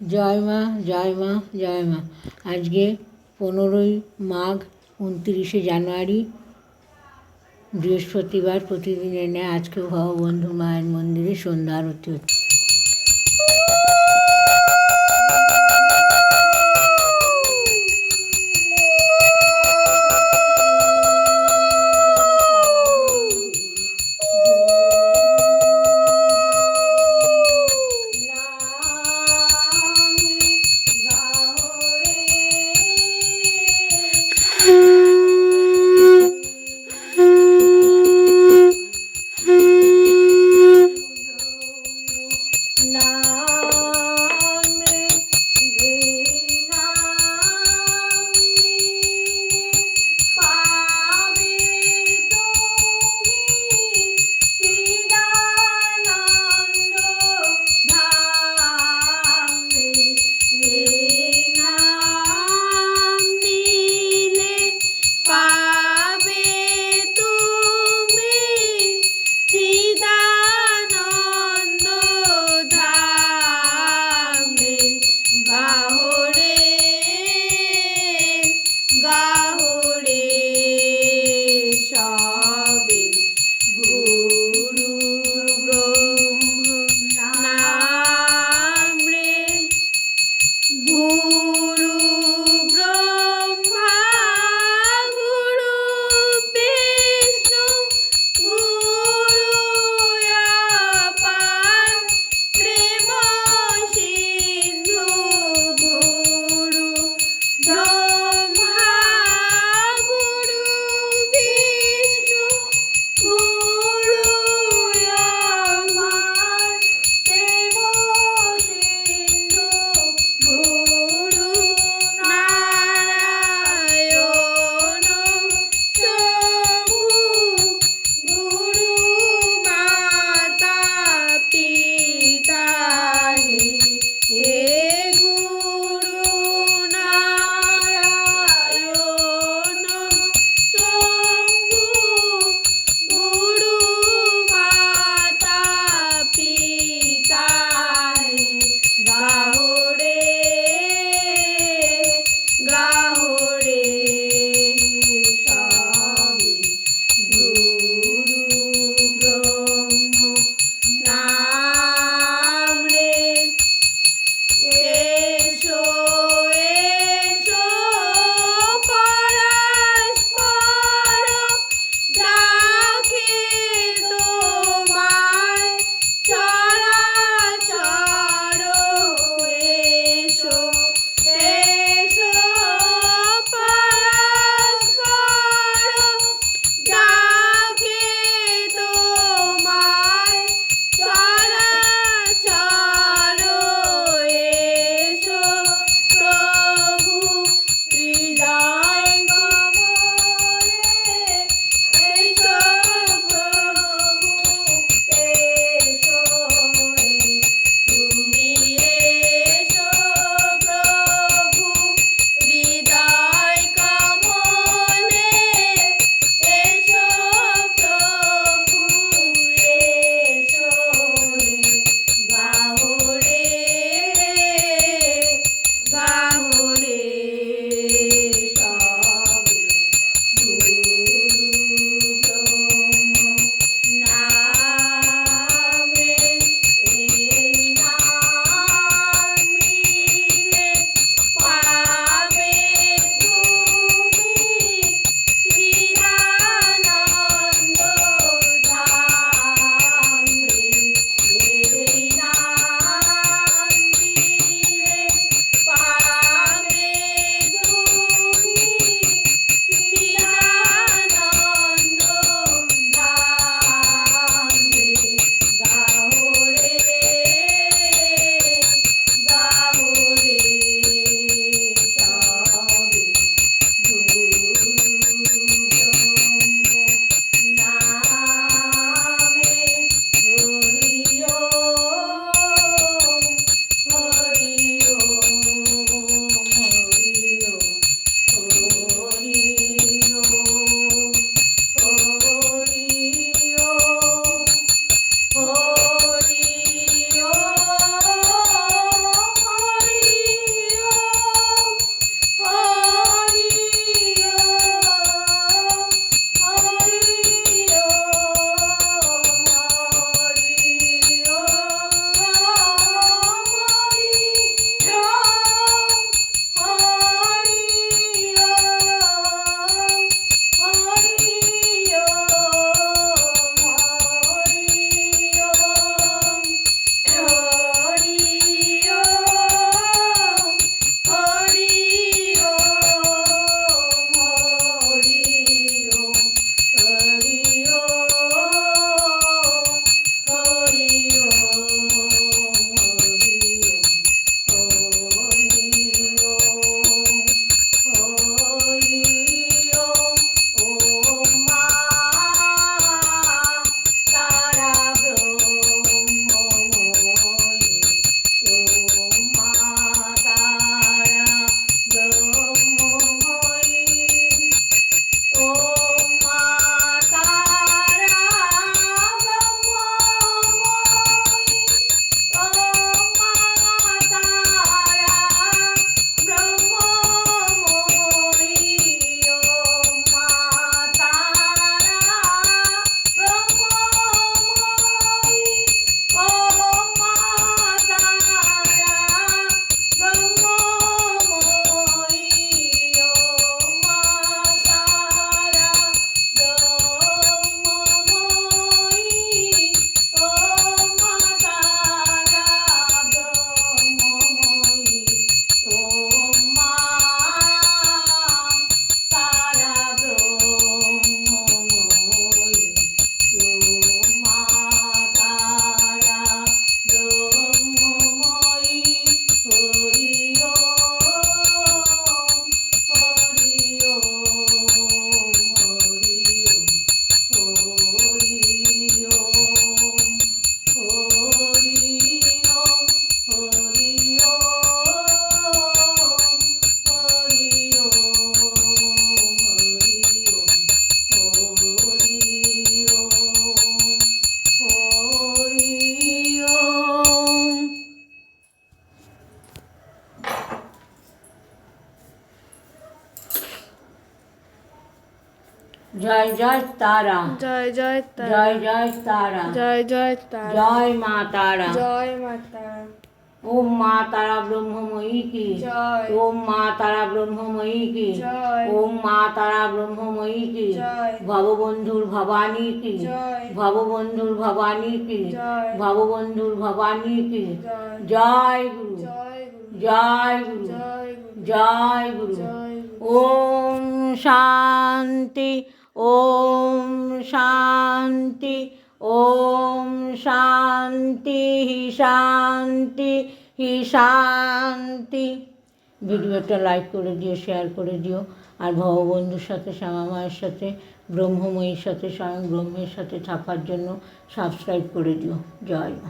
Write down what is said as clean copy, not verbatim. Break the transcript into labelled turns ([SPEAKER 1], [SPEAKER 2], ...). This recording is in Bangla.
[SPEAKER 1] জয় মা, জয় মা, জয় মা। আজকে 15ই মাঘ, 29শে জানুয়ারি, বৃহস্পতিবার। প্রতিদিনের ন্যায় আজকে ভববন্ধু মায়ের মন্দিরে সন্ধ্যা আরতি হচ্ছে। জয় জয় তারা,
[SPEAKER 2] জয় জয় তারা,
[SPEAKER 1] জয় জয় তারা,
[SPEAKER 2] জয় জয় তারা,
[SPEAKER 1] জয় মা তারা,
[SPEAKER 2] জয় মা তারা,
[SPEAKER 1] ওম মা তারা ব্রহ্মময়ী কি,
[SPEAKER 2] জয়,
[SPEAKER 1] ওম মা তারা ব্রহ্মময়ী কি,
[SPEAKER 2] জয়,
[SPEAKER 1] ওম মা তারা ব্রহ্মময়ী কি,
[SPEAKER 2] জয়,
[SPEAKER 1] ভববন্ধুর ভবানী কি,
[SPEAKER 2] জয়,
[SPEAKER 1] ভববন্ধুর ভবানী কি,
[SPEAKER 2] জয়,
[SPEAKER 1] ভববন্ধুর ভবানী কি,
[SPEAKER 2] জয়,
[SPEAKER 1] জয় গুরু,
[SPEAKER 2] জয় গুরু,
[SPEAKER 1] জয় গুরু,
[SPEAKER 2] জয় গুরু,
[SPEAKER 1] জয় গুরু।
[SPEAKER 2] জয় গুরু।
[SPEAKER 1] ওম শান্তি, ওম শান্তি, ওম শান্তি শান্তি শান্তি। ভিডিওটা লাইক করে দিও, শেয়ার করে দিও। আর ভববন্ধুর সাথে, শ্যামা মায়ের সাথে, ব্রহ্মময়ীর সাথে, স্বয়ং ব্রহ্মের সাথে থাকার জন্য সাবস্ক্রাইব করে দিও। জয় মা।